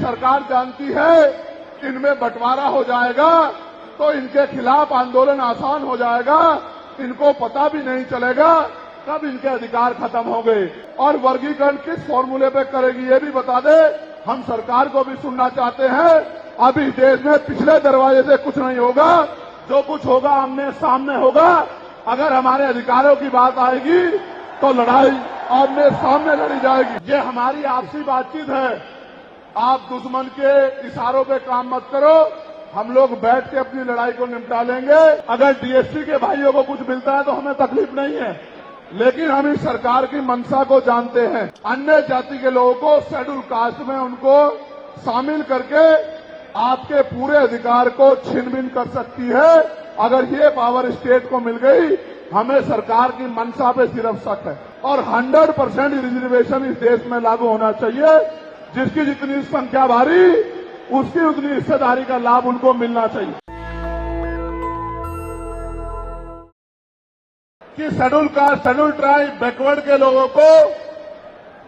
सरकार जानती है इनमें बंटवारा हो जाएगा तो इनके खिलाफ आंदोलन आसान हो जाएगा, इनको पता भी नहीं चलेगा कब इनके अधिकार खत्म हो गए। और वर्गीकरण किस फॉर्मूले पे करेगी ये भी बता दे, हम सरकार को भी सुनना चाहते हैं। अभी देश में पिछले दरवाजे से कुछ नहीं होगा, जो कुछ होगा आमने सामने होगा। अगर हमारे अधिकारों की बात आएगी तो लड़ाई आमने सामने लड़ी जाएगी। ये हमारी आपसी बातचीत है, आप दुश्मन के इशारों पे काम मत करो, हम लोग बैठ के अपनी लड़ाई को निपटा लेंगे। अगर डीएससी के भाइयों को कुछ मिलता है तो हमें तकलीफ नहीं है, लेकिन हम इस सरकार की मंशा को जानते हैं। अन्य जाति के लोगों को शेड्यूल कास्ट में उनको शामिल करके आपके पूरे अधिकार को छीन-बीन कर सकती है। अगर ये पावर स्टेट को मिल गई, हमें सरकार की मंशा पे सिर्फ शक है। और 100% रिजर्वेशन इस देश में लागू होना चाहिए। जिसकी जितनी संख्या भारी, उसकी उतनी हिस्सेदारी का लाभ उनको मिलना चाहिए। कि schedule caste, schedule tribe, backward के लोगों को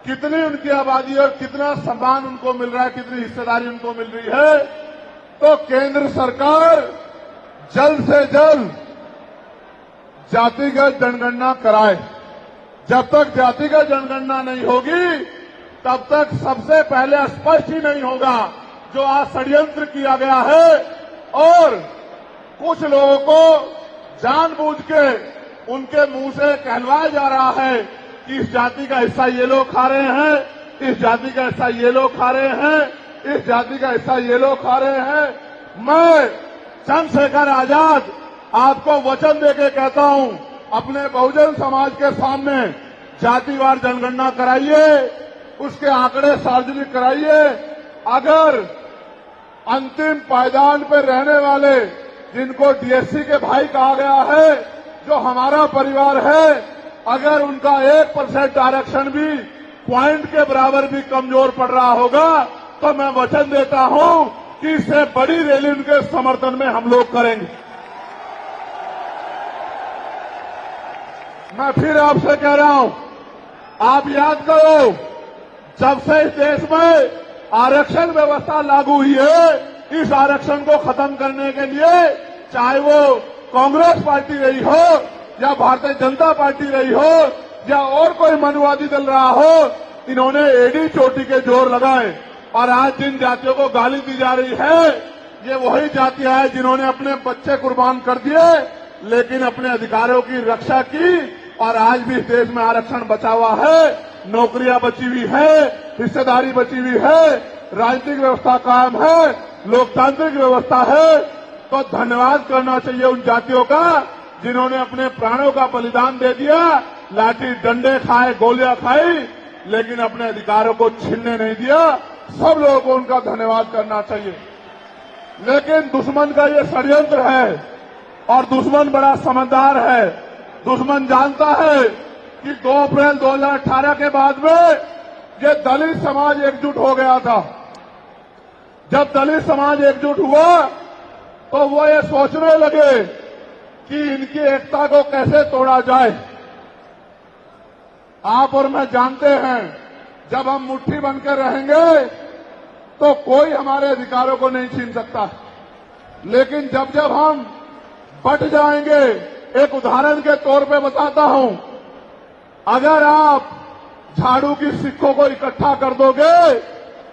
कितनी उनकी आबादी और कितना सम्मान उनको मिल रहा है, कितनी हिस्सेदारी उनको मिल रही है। तो केंद्र सरकार जल्द से जल्द जातिगत जनगणना कराए। जब तक जातिगत जनगणना नहीं होगी तब तक सबसे पहले स्पष्ट ही नहीं होगा जो आज षड्यंत्र किया गया है और कुछ लोगों को जानबूझ के उनके मुंह से कहलवाया जा रहा है कि इस जाति का हिस्सा ये लोग खा रहे हैं, इस जाति का हिस्सा ये लोग खा रहे हैं, इस जाति का हिस्सा ये लोग खा रहे हैं। मैं चंद्रशेखर आजाद आपको वचन देके कहता हूं, अपने बहुजन समाज के सामने जातिवार जनगणना कराइए, उसके आंकड़े सार्वजनिक कराइए। अगर अंतिम पायदान पर रहने वाले जिनको डीएससी के भाई कहा गया है, जो हमारा परिवार है, अगर उनका 1% आरक्षण भी पॉइंट के बराबर भी कमजोर पड़ रहा होगा तो मैं वचन देता हूं कि इससे बड़ी रैली उनके समर्थन में हम लोग करेंगे। मैं फिर आपसे कह रहा हूं, आप याद करो, जब से इस देश में आरक्षण व्यवस्था लागू हुई है, इस आरक्षण को खत्म करने के लिए चाहे वो कांग्रेस पार्टी रही हो या भारतीय जनता पार्टी रही हो या और कोई मनुवादी दल रहा हो, इन्होंने एड़ी चोटी के जोर लगाए। और आज जिन जातियों को गाली दी जा रही है, ये वही जातियां हैं जिन्होंने अपने बच्चे कुर्बान कर दिए लेकिन अपने अधिकारों की रक्षा की। और आज भी इस देश में आरक्षण बचा हुआ है, नौकरियां बची हुई है, हिस्सेदारी बची हुई है, राजनीतिक व्यवस्था कायम है, लोकतांत्रिक व्यवस्था है। तो धन्यवाद करना चाहिए उन जातियों का जिन्होंने अपने प्राणों का बलिदान दे दिया, लाठी डंडे खाए, गोलियां खाई, लेकिन अपने अधिकारों को छीनने नहीं दिया। सब लोगों को उनका धन्यवाद करना चाहिए। लेकिन दुश्मन का ये षड्यंत्र है और दुश्मन बड़ा समझदार है। दुश्मन जानता है कि 2 अप्रैल 2018 के बाद में ये दलित समाज एकजुट हो गया था। जब दलित समाज एकजुट हुआ तो वो ये सोचने लगे कि इनकी एकता को कैसे तोड़ा जाए। आप और मैं जानते हैं, जब हम मुट्ठी बनकर रहेंगे तो कोई हमारे अधिकारों को नहीं छीन सकता, लेकिन जब जब हम बट जाएंगे, एक उदाहरण के तौर पे बताता हूं, अगर आप झाड़ू की सिक्कों को इकट्ठा कर दोगे,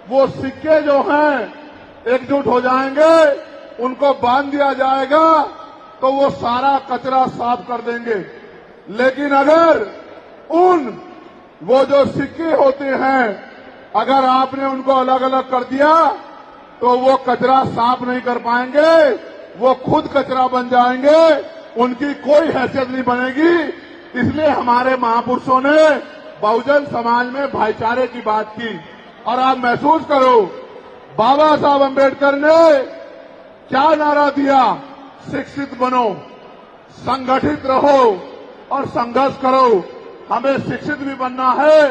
वो सिक्के जो हैं एकजुट हो जाएंगे, उनको बांध दिया जाएगा तो वो सारा कचरा साफ कर देंगे। लेकिन अगर वो जो सिक्के होते हैं, अगर आपने उनको अलग अलग कर दिया तो वो कचरा साफ नहीं कर पाएंगे, वो खुद कचरा बन जाएंगे, उनकी कोई हैसियत नहीं बनेगी। इसलिए हमारे महापुरुषों ने बहुजन समाज में भाईचारे की बात की। और आप महसूस करो, बाबा साहब अम्बेडकर ने क्या नारा दिया? शिक्षित बनो, संगठित रहो और संघर्ष करो। हमें शिक्षित भी बनना है,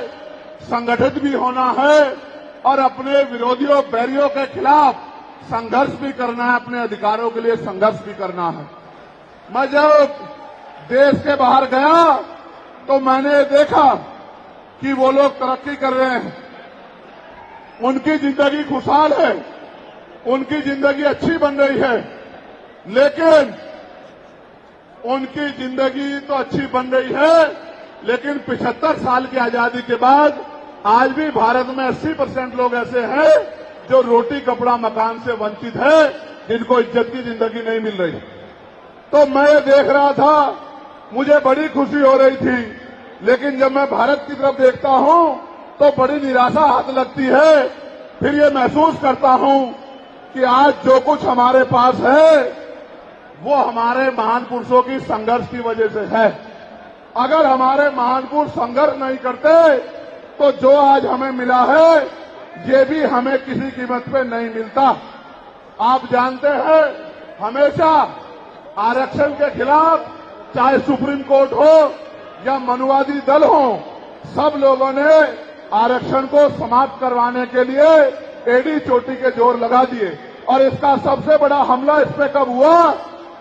संगठित भी होना है और अपने विरोधियों, बैरियों के खिलाफ संघर्ष भी करना है, अपने अधिकारों के लिए संघर्ष भी करना है। मैं जब देश के बाहर गया तो मैंने देखा कि वो लोग तरक्की कर रहे हैं, उनकी जिंदगी खुशहाल है, उनकी जिंदगी अच्छी बन रही है, लेकिन उनकी जिंदगी तो अच्छी बन रही है, लेकिन 75 साल की आजादी के बाद आज भी भारत में 80% लोग ऐसे हैं जो रोटी कपड़ा मकान से वंचित है, जिनको इज्जत की जिंदगी नहीं मिल रही। तो मैं ये देख रहा था, मुझे बड़ी खुशी हो रही थी, लेकिन जब मैं भारत की तरफ देखता हूं तो बड़ी निराशा हाथ लगती है। फिर ये महसूस करता हूं कि आज जो कुछ हमारे पास है वो हमारे महान पुरुषों की संघर्ष की वजह से है। अगर हमारे महान पुरुष संघर्ष नहीं करते तो जो आज हमें मिला है ये भी हमें किसी कीमत पे नहीं मिलता। आप जानते हैं, हमेशा आरक्षण के खिलाफ चाहे सुप्रीम कोर्ट हो या मनुवादी दल हो, सब लोगों ने आरक्षण को समाप्त करवाने के लिए एड़ी चोटी के जोर लगा दिए। और इसका सबसे बड़ा हमला इस पे कब हुआ,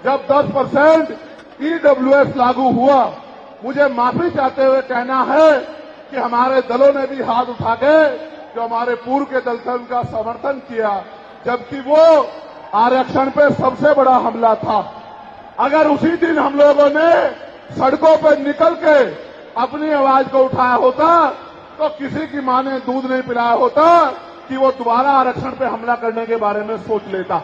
जब 10% ईडब्ल्यूएस लागू हुआ। मुझे माफी चाहते हुए कहना है कि हमारे दलों ने भी हाथ उठा के जो हमारे पूर्व के दल थे उनका समर्थन किया, जबकि वो आरक्षण पे सबसे बड़ा हमला था। अगर उसी दिन हम लोगों ने सड़कों पर निकल के अपनी आवाज को उठाया होता तो किसी की मां ने दूध नहीं पिलाया होता कि वो दोबारा आरक्षण पे हमला करने के बारे में सोच लेता।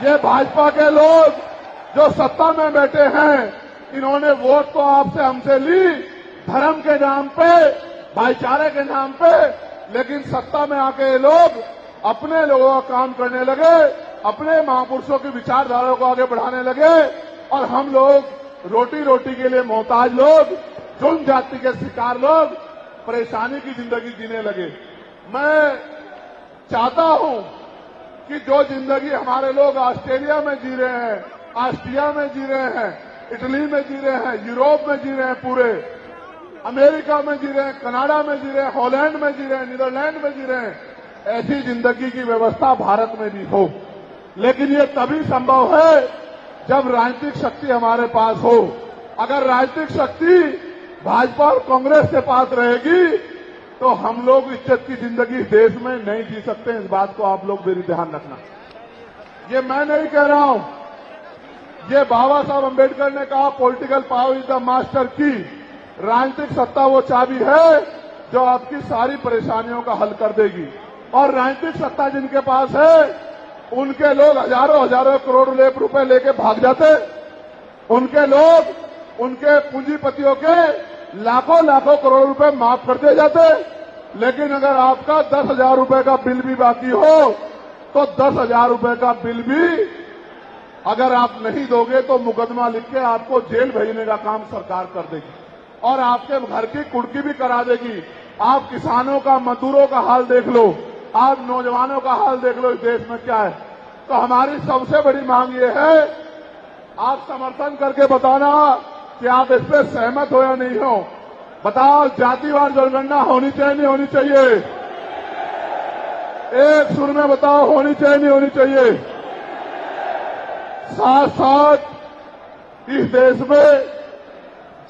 ये भाजपा के लोग जो सत्ता में बैठे हैं, इन्होंने वोट तो आपसे हमसे ली धर्म के नाम पे, भाईचारे के नाम पे, लेकिन सत्ता में आके ये लोग अपने लोगों का काम करने लगे, अपने महापुरुषों की विचारधारा को आगे बढ़ाने लगे, और हम लोग रोटी रोटी के लिए मोहताज लोग, जुल्म जाति के शिकार लोग परेशानी की जिंदगी जीने लगे। मैं चाहता हूं कि जो जिंदगी हमारे लोग ऑस्ट्रेलिया में जी रहे हैं, ऑस्ट्रिया में जी रहे हैं, इटली में जी रहे हैं, यूरोप में जी रहे हैं, पूरे अमेरिका में जी रहे हैं, कनाडा में जी रहे हैं, हॉलैंड में जी रहे हैं, नीदरलैंड में जी रहे हैं, ऐसी जिंदगी की व्यवस्था भारत में भी हो। लेकिन ये तभी संभव है जब राजनीतिक शक्ति हमारे पास हो। अगर राजनीतिक शक्ति भाजपा और कांग्रेस के पास रहेगी तो हम लोग इज्जत की जिंदगी देश में नहीं जी सकते। इस बात को आप लोग मेरी ध्यान रखना। ये मैं नहीं कह रहा हूं, ये बाबा साहब अम्बेडकर ने कहा, political power is the master की। राजनीतिक सत्ता वो चाबी है जो आपकी सारी परेशानियों का हल कर देगी। और राजनीतिक सत्ता जिनके पास है उनके लोग हजारों हजारों करोड़ रुपए लेके भाग जाते। उनके लोग उनके पूंजीपतियों के लाखों लाखों करोड़ रुपए माफ कर दिए जाते। लेकिन अगर आपका 10,000 रुपए का बिल भी बाकी हो तो 10,000 रुपए का बिल भी अगर आप नहीं दोगे तो मुकदमा लिख के आपको जेल भेजने का काम सरकार कर देगी और आपके घर की कुर्की भी करा देगी। आप किसानों का, मजदूरों का हाल देख लो, आप नौजवानों का हाल देख लो इस देश में क्या है। तो हमारी सबसे बड़ी मांग ये है, आप समर्थन करके बताना कि आप इस पर सहमत हो या नहीं हो। बताओ, जातिवार जनगणना होनी चाहिए नहीं होनी चाहिए? एक सुर में बताओ, होनी चाहिए नहीं होनी चाहिए? साथ साथ इस देश में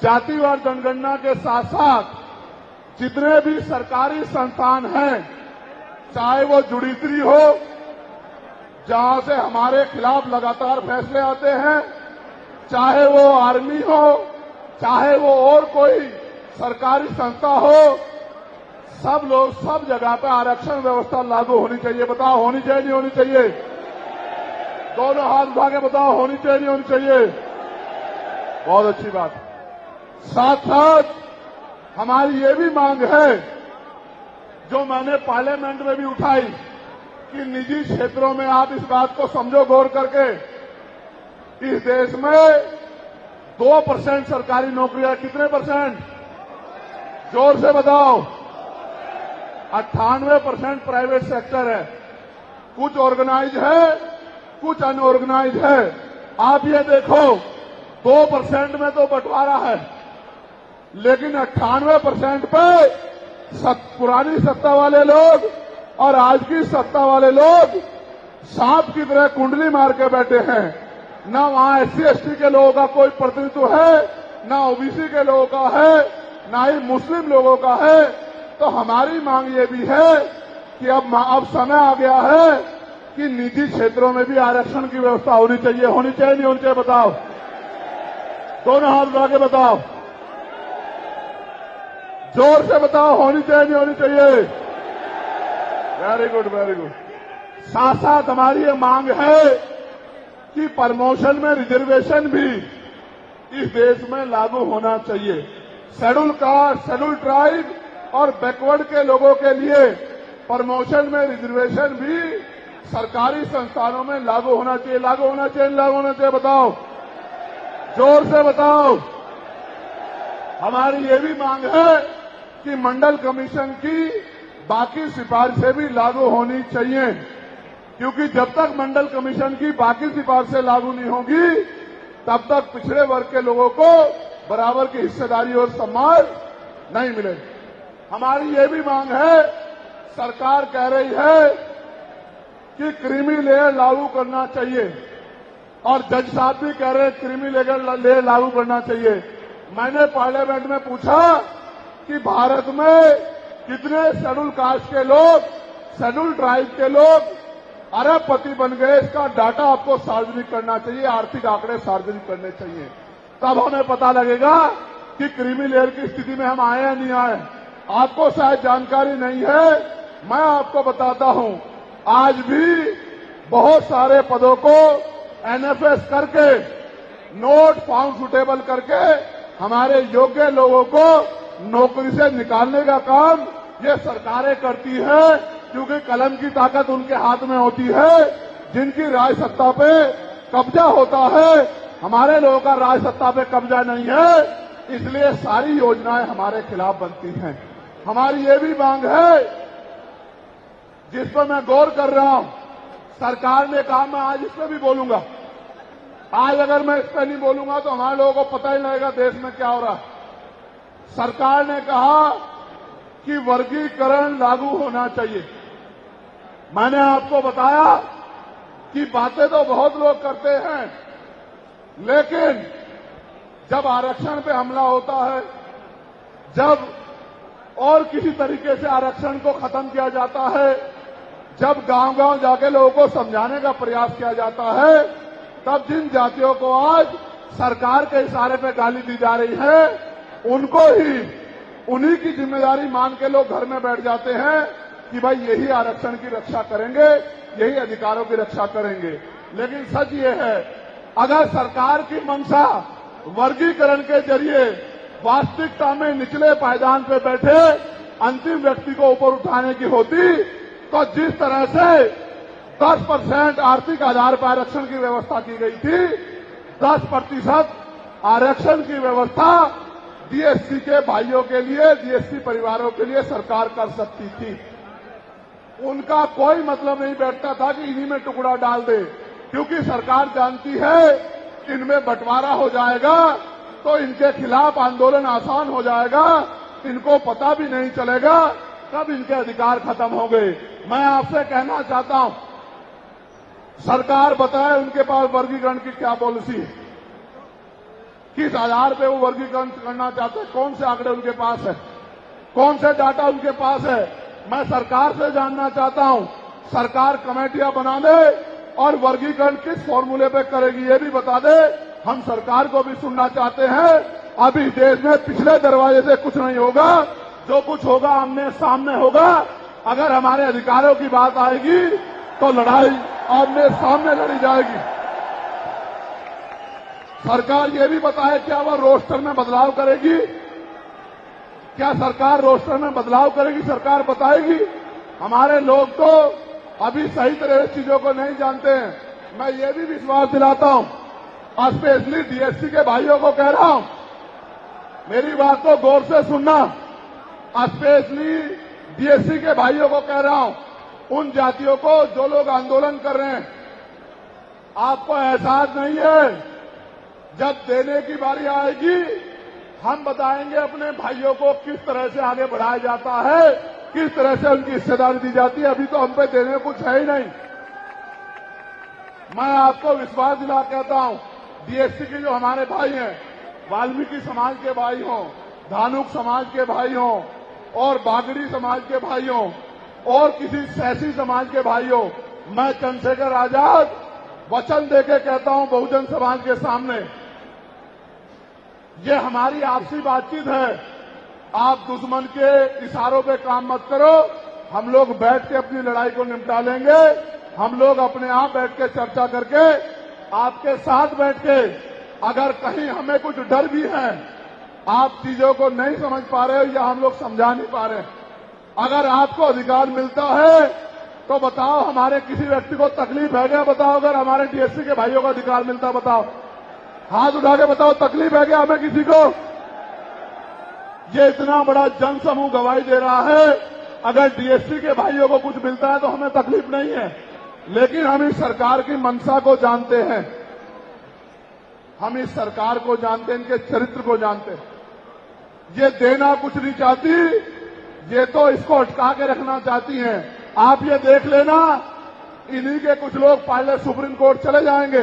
जातिवार जनगणना के साथ साथ जितने भी सरकारी संस्थान हैं, चाहे वो जुडिशरी हो जहां से हमारे खिलाफ लगातार फैसले आते हैं, चाहे वो आर्मी हो, चाहे वो और कोई सरकारी संस्था हो, सब लोग सब जगह पे आरक्षण व्यवस्था लागू होनी चाहिए। बताओ, होनी चाहिए नहीं होनी चाहिए? दोनों हाथ उठा के बताओ, होनी चाहिए नहीं होनी चाहिए? बहुत अच्छी बात। साथ साथ हमारी ये भी मांग है जो मैंने पार्लियामेंट में भी उठाई कि निजी क्षेत्रों में आप इस बात को समझो गौर करके, इस देश में 2% सरकारी नौकरियां, कितने परसेंट? जोर से बताओ। 98% प्राइवेट सेक्टर है। कुछ ऑर्गेनाइज है, कुछ अनऑर्गेनाइज है। आप ये देखो, 2% में तो बंटवारा है, लेकिन 98% पे पुरानी सत्ता वाले लोग और आज की सत्ता वाले लोग सांप की तरह कुंडली मार के बैठे हैं। ना वहां SC/ST के लोगों का कोई प्रतिनिधित्व है, ना OBC के लोगों का है, ना ही मुस्लिम लोगों का है। तो हमारी मांग ये भी है कि अब समय आ गया है कि निजी क्षेत्रों में भी आरक्षण की व्यवस्था होनी चाहिए नहीं होनी चाहिए? बताओ, दोनों हाथ उठा के बताओ, जोर से बताओ, होनी चाहिए नहीं होनी चाहिए? Very good, very good. साथ साथ हमारी ये मांग है कि प्रमोशन में रिजर्वेशन भी इस देश में लागू होना चाहिए। शेड्यूल कास्ट, शेड्यूल ट्राइब और बैकवर्ड के लोगों के लिए प्रमोशन में रिजर्वेशन भी सरकारी संस्थानों में लागू होना चाहिए। लागू होना चाहिए, लागू होना चाहिए? बताओ, जोर से बताओ। हमारी ये भी मांग है कि मंडल कमीशन की बाकी सिफारिशें भी लागू होनी चाहिए, क्योंकि जब तक मंडल कमीशन की बाकी सिफारिशें लागू नहीं होगी तब तक पिछड़े वर्ग के लोगों को बराबर की हिस्सेदारी और सम्मान नहीं मिलेगी। हमारी ये भी मांग है, सरकार कह रही है कि क्रीमी लेयर लागू करना चाहिए और जज साहब भी कह रहे हैं क्रीमी लेयर लागू करना चाहिए। मैंने पार्लियामेंट में पूछा कि भारत में कितने शेड्यूल कास्ट के लोग, शेड्यूल ट्राइब के लोग अरबपति बन गए, इसका डाटा आपको सार्वजनिक करना चाहिए, आर्थिक आंकड़े सार्वजनिक करने चाहिए, तब हमें पता लगेगा कि क्रीमी लेयर की स्थिति में हम आए या नहीं आए। आपको शायद जानकारी नहीं है, मैं आपको बताता हूं, आज भी बहुत सारे पदों को एनएफएस करके, नोट फाउंड सुटेबल करके हमारे योग्य लोगों को नौकरी से निकालने का काम ये सरकारें करती है, क्योंकि कलम की ताकत उनके हाथ में होती है। जिनकी राज सत्ता पे कब्जा होता है, हमारे लोगों का राज सत्ता पे कब्जा नहीं है, इसलिए सारी योजनाएं हमारे खिलाफ बनती हैं। हमारी ये भी मांग है, जिस पर मैं गौर कर रहा हूं, सरकार ने कहा, मैं आज इस पर भी बोलूंगा। आज अगर मैं इस पर नहीं बोलूंगा तो हमारे लोगों को पता ही नहीं लगेगा देश में क्या हो रहा है। सरकार ने कहा कि वर्गीकरण लागू होना चाहिए। मैंने आपको बताया कि बातें तो बहुत लोग करते हैं, लेकिन जब आरक्षण पे हमला होता है, जब और किसी तरीके से आरक्षण को खत्म किया जाता है, जब गांव-गांव जाके लोगों को समझाने का प्रयास किया जाता है, तब जिन जातियों को आज सरकार के इशारे पे गाली दी जा रही है, उनको ही उन्हीं की जिम्मेदारी मान के लोग घर में बैठ जाते हैं कि भाई यही आरक्षण की रक्षा करेंगे, यही अधिकारों की रक्षा करेंगे। लेकिन सच ये है, अगर सरकार की मंशा वर्गीकरण के जरिए वास्तविकता में निचले पायदान पे बैठे अंतिम व्यक्ति को ऊपर उठाने की होती, तो जिस तरह से 10% आर्थिक आधार पर आरक्षण की व्यवस्था की गई थी, 10% आरक्षण की व्यवस्था डीएससी के भाइयों के लिए, डीएससी परिवारों के लिए सरकार कर सकती थी। उनका कोई मतलब नहीं बैठता था कि इन्हीं में टुकड़ा डाल दे, क्योंकि सरकार जानती है इनमें बंटवारा हो जाएगा तो इनके खिलाफ आंदोलन आसान हो जाएगा, इनको पता भी नहीं चलेगा कब इनके अधिकार खत्म हो गए। मैं आपसे कहना चाहता हूं, सरकार बताए उनके पास वर्गीकरण की क्या पॉलिसी है, किस आधार पे वो वर्गीकरण करना चाहते हैं, कौन से आंकड़े उनके पास है, कौन से डाटा उनके पास है। मैं सरकार से जानना चाहता हूं, सरकार कमेटियां बना दे और वर्गीकरण किस फॉर्मूले पे करेगी ये भी बता दे। हम सरकार को भी सुनना चाहते हैं। अभी देश में पिछले दरवाजे से कुछ नहीं होगा, जो कुछ होगा आमने सामने होगा। अगर हमारे अधिकारों की बात आएगी तो लड़ाई आमने सामने लड़ी जाएगी। सरकार ये भी बताए क्या वह रोस्टर में बदलाव करेगी, क्या सरकार रोस्टर में बदलाव करेगी, सरकार बताएगी। हमारे लोग तो अभी सही तरह से चीजों को नहीं जानते हैं। मैं ये भी विश्वास दिलाता हूं, स्पेशली डीएससी के भाइयों को कह रहा हूं, मेरी बात को गौर से सुनना। स्पेशली डीएससी के भाइयों को कह रहा हूं, उन जातियों को जो लोग आंदोलन कर रहे हैं, आपको एहसास नहीं है, जब देने की बारी आएगी हम बताएंगे अपने भाइयों को किस तरह से आगे बढ़ाया जाता है, किस तरह से उनकी हिस्सेदारी दी जाती है। अभी तो हम पे देने कुछ है ही नहीं। मैं आपको विश्वास दिला कहता हूं, डीएससी के जो हमारे भाई हैं, वाल्मीकि समाज के भाई हों, धानुक समाज के भाई हों, और बागड़ी समाज के भाइयों और किसी सैसी समाज के भाइयों, मैं चंद्रशेखर आजाद वचन देके कहता हूं बहुजन समाज के सामने, ये हमारी आपसी बातचीत है। आप दुश्मन के इशारों पे काम मत करो। हम लोग बैठ के अपनी लड़ाई को निपटा लेंगे। हम लोग अपने आप बैठ के चर्चा करके आपके साथ बैठ के, अगर कहीं हमें कुछ डर भी है, आप चीजों को नहीं समझ पा रहे हो या हम लोग समझा नहीं पा रहे, अगर आपको अधिकार मिलता है तो बताओ, हमारे किसी व्यक्ति को तकलीफ है क्या? बताओ, अगर हमारे डीएससी के भाइयों को अधिकार मिलता, बताओ, हाथ उठा के बताओ, तकलीफ है क्या हमें किसी को? ये इतना बड़ा जनसमूह गवाही दे रहा है, अगर डीएससी के भाइयों को कुछ मिलता है तो हमें तकलीफ नहीं है। लेकिन हम इस सरकार की मंशा को जानते हैं, हम इस सरकार को जानते हैं, इनके चरित्र को जानते हैं। ये देना कुछ नहीं चाहती, ये तो इसको अटका के रखना चाहती हैं। आप ये देख लेना, इन्हीं के कुछ लोग पहले सुप्रीम कोर्ट चले जाएंगे।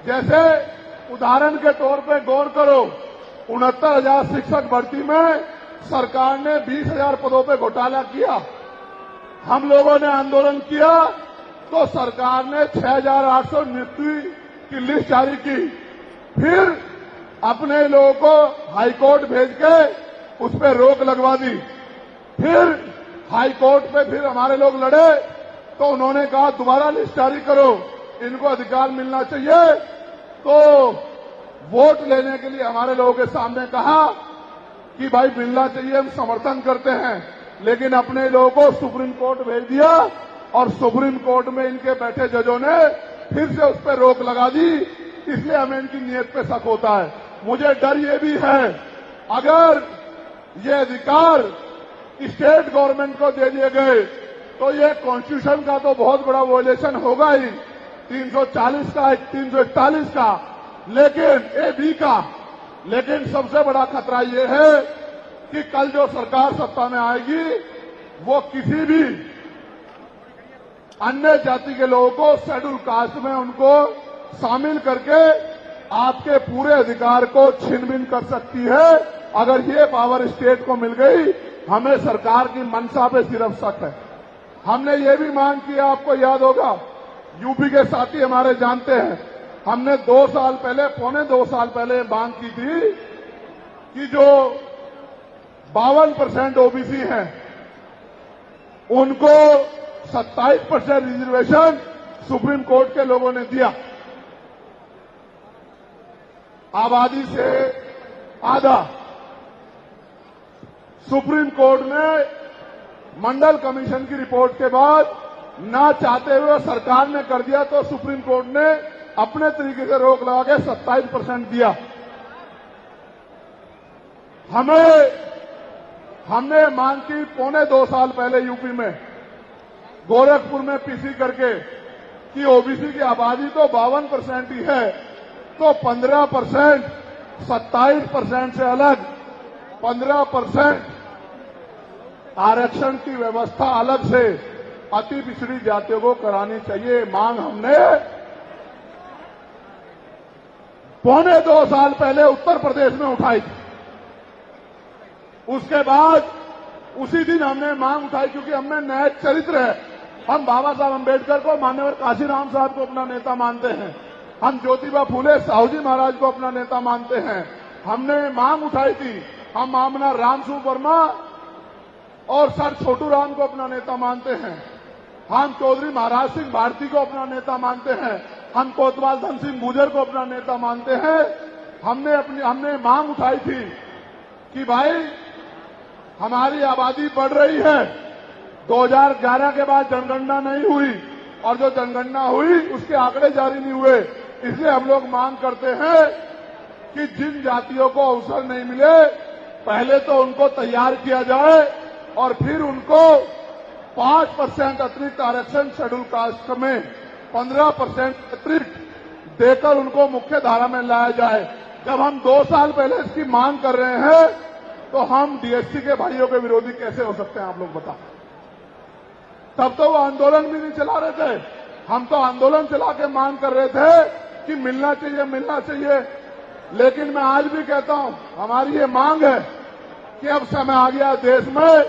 जैसे उदाहरण के तौर पे गौर करो, 69,000 शिक्षक भर्ती में सरकार ने 20,000 पदों पे घोटाला किया। हम लोगों ने आंदोलन किया तो सरकार ने 6,800 नियुक्ति की लिस्ट जारी की। फिर अपने लोगों को हाईकोर्ट भेज के उस पर रोक लगवा दी। फिर हाईकोर्ट पे फिर हमारे लोग लड़े तो उन्होंने कहा दोबारा लिस्ट जारी करो, इनको अधिकार मिलना चाहिए। तो वोट लेने के लिए हमारे लोगों के सामने कहा कि भाई मिलना चाहिए, हम समर्थन करते हैं, लेकिन अपने लोगों को सुप्रीम कोर्ट भेज दिया और सुप्रीम कोर्ट में इनके बैठे जजों ने फिर से उस पर रोक लगा दी। इसलिए हमें इनकी नीयत पे शक होता है। मुझे डर ये भी है, अगर ये अधिकार स्टेट गवर्नमेंट को दे दिए गए तो ये कॉन्स्टिट्यूशन का तो बहुत बड़ा वॉयलेशन होगा ही, 340 का, 341 का, लेकिन ए का। लेकिन सबसे बड़ा खतरा ये है कि कल जो सरकार सत्ता में आएगी वो किसी भी अन्य जाति के लोगों को शेड्यूल कास्ट में उनको शामिल करके आपके पूरे अधिकार को छिन-भिन कर सकती है। अगर ये पावर स्टेट को मिल गई, हमें सरकार की मंशा पे सिर्फ शक है। हमने ये भी मांग किया, आपको याद होगा, यूपी के साथी हमारे जानते हैं, हमने 2 साल पहले, पौने 2 साल पहले मांग की थी कि जो 52% ओबीसी हैं उनको 27% रिजर्वेशन सुप्रीम कोर्ट के लोगों ने दिया। आबादी से आधा सुप्रीम कोर्ट ने मंडल कमीशन की रिपोर्ट के बाद ना चाहते हुए सरकार ने कर दिया, तो सुप्रीम कोर्ट ने अपने तरीके से रोक लगा के 27% दिया। हमने मांग की पौने 2 साल पहले यूपी में गोरखपुर में पीसी करके कि ओबीसी की आबादी तो 52% ही है, तो 15%, 27% से अलग 15% आरक्षण की व्यवस्था अलग से अति पिछड़ी जातियों को करानी चाहिए। मांग हमने पौने 2 साल पहले उत्तर प्रदेश में उठाई थी। उसके बाद उसी दिन हमने मांग उठाई, क्योंकि हमें नया चरित्र है। हम बाबा साहब अम्बेडकर को, मान्यवर काशीराम साहब को अपना नेता मानते हैं, हम ज्योतिबा फूले साहू जी महाराज को अपना नेता मानते हैं। हमने मांग उठाई थी, हम मामला रामसू वर्मा और सर छोटू राम को अपना नेता मानते हैं, हम चौधरी महाराज सिंह भारती को अपना नेता मानते हैं, हम कोतवाल धन सिंह गुर्जर को अपना नेता मानते हैं। हमने मांग उठाई थी कि भाई हमारी आबादी बढ़ रही है, 2011 के बाद जनगणना नहीं हुई और जो जनगणना हुई उसके आंकड़े जारी नहीं हुए। इसलिए हम लोग मांग करते हैं कि जिन जातियों को अवसर नहीं मिले, पहले तो उनको तैयार किया जाए और फिर उनको 5% अतिरिक्त आरक्षण शेड्यूल कास्ट में 15% अतिरिक्त देकर उनको मुख्य धारा में लाया जाए। जब हम 2 साल पहले इसकी मांग कर रहे हैं तो हम डीएससी के भाइयों के विरोधी कैसे हो सकते हैं, आप लोग बताओ। तब तो वो आंदोलन भी नहीं चला रहे थे, हम तो आंदोलन चला के मांग कर रहे थे कि मिलना चाहिए, मिलना चाहिए। लेकिन मैं आज भी कहता हूं, हमारी ये मांग है कि अब समय आ गया देश में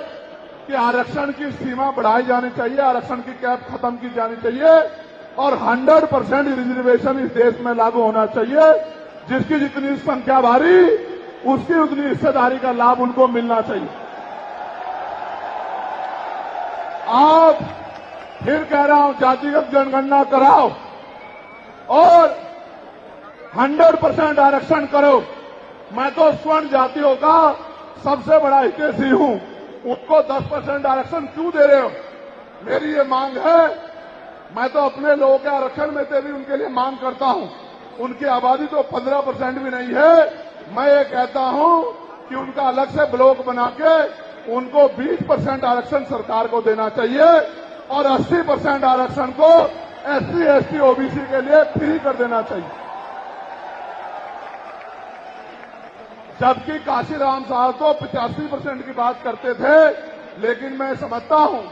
कि आरक्षण की सीमा बढ़ाई जानी चाहिए, आरक्षण की कैप खत्म की जानी चाहिए और 100% रिजर्वेशन इस देश में लागू होना चाहिए। जिसकी जितनी संख्या भारी उसकी उतनी हिस्सेदारी का लाभ उनको मिलना चाहिए। आप फिर कह रहा हूं, जातिगत जनगणना कराओ और 100% आरक्षण करो। मैं तो स्वर्ण जातियों का सबसे बड़ा हितैषी हूं, उनको 10% आरक्षण क्यों दे रहे हो? मेरी ये मांग है। मैं तो अपने लोगों के आरक्षण में से भी उनके लिए मांग करता हूं। उनकी आबादी तो 15% भी नहीं है। मैं ये कहता हूं कि उनका अलग से ब्लॉक बना के उनको 20% आरक्षण सरकार को देना चाहिए और 80% आरक्षण को SC, ST, OBC के लिए फ्री कर देना चाहिए। जबकि काशीराम साहब तो 85% की बात करते थे, लेकिन मैं समझता हूं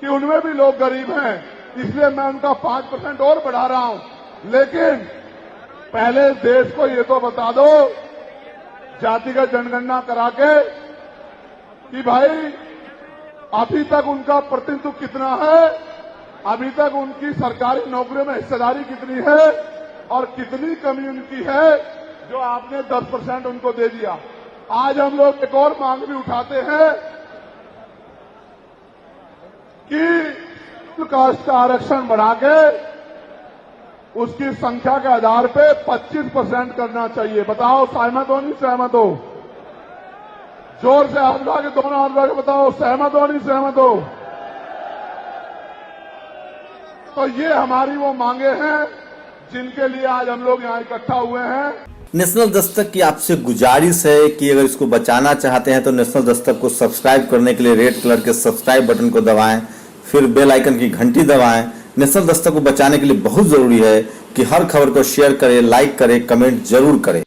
कि उनमें भी लोग गरीब हैं, इसलिए मैं उनका 5% और बढ़ा रहा हूं। लेकिन पहले देश को ये तो बता दो, जातिगत जनगणना करा के, कि भाई अभी तक उनका प्रतिनिधित्व कितना है, अभी तक उनकी सरकारी नौकरियों में हिस्सेदारी कितनी है और कितनी कमी उनकी है जो आपने 10% उनको दे दिया। आज हम लोग एक और मांग भी उठाते हैं कि कास्ट का आरक्षण बढ़ा के उसकी संख्या के आधार पे 25% करना चाहिए। बताओ सहमत हो नहीं सहमत हो? जोर से हाथ उठा के, दोनों हाथ उठा के बताओ सहमत हो नहीं सहमत हो? तो ये हमारी वो मांगे हैं जिनके लिए आज हम लोग यहाँ इकट्ठा हुए हैं। नेशनल दस्तक की आपसे गुजारिश है कि अगर इसको बचाना चाहते हैं तो नेशनल दस्तक को सब्सक्राइब करने के लिए रेड कलर के सब्सक्राइब बटन को दबाएं, फिर बेल आइकन की घंटी दबाएं। नेशनल दस्तक को बचाने के लिए बहुत जरूरी है कि हर खबर को शेयर करें, लाइक करें, कमेंट जरूर करें।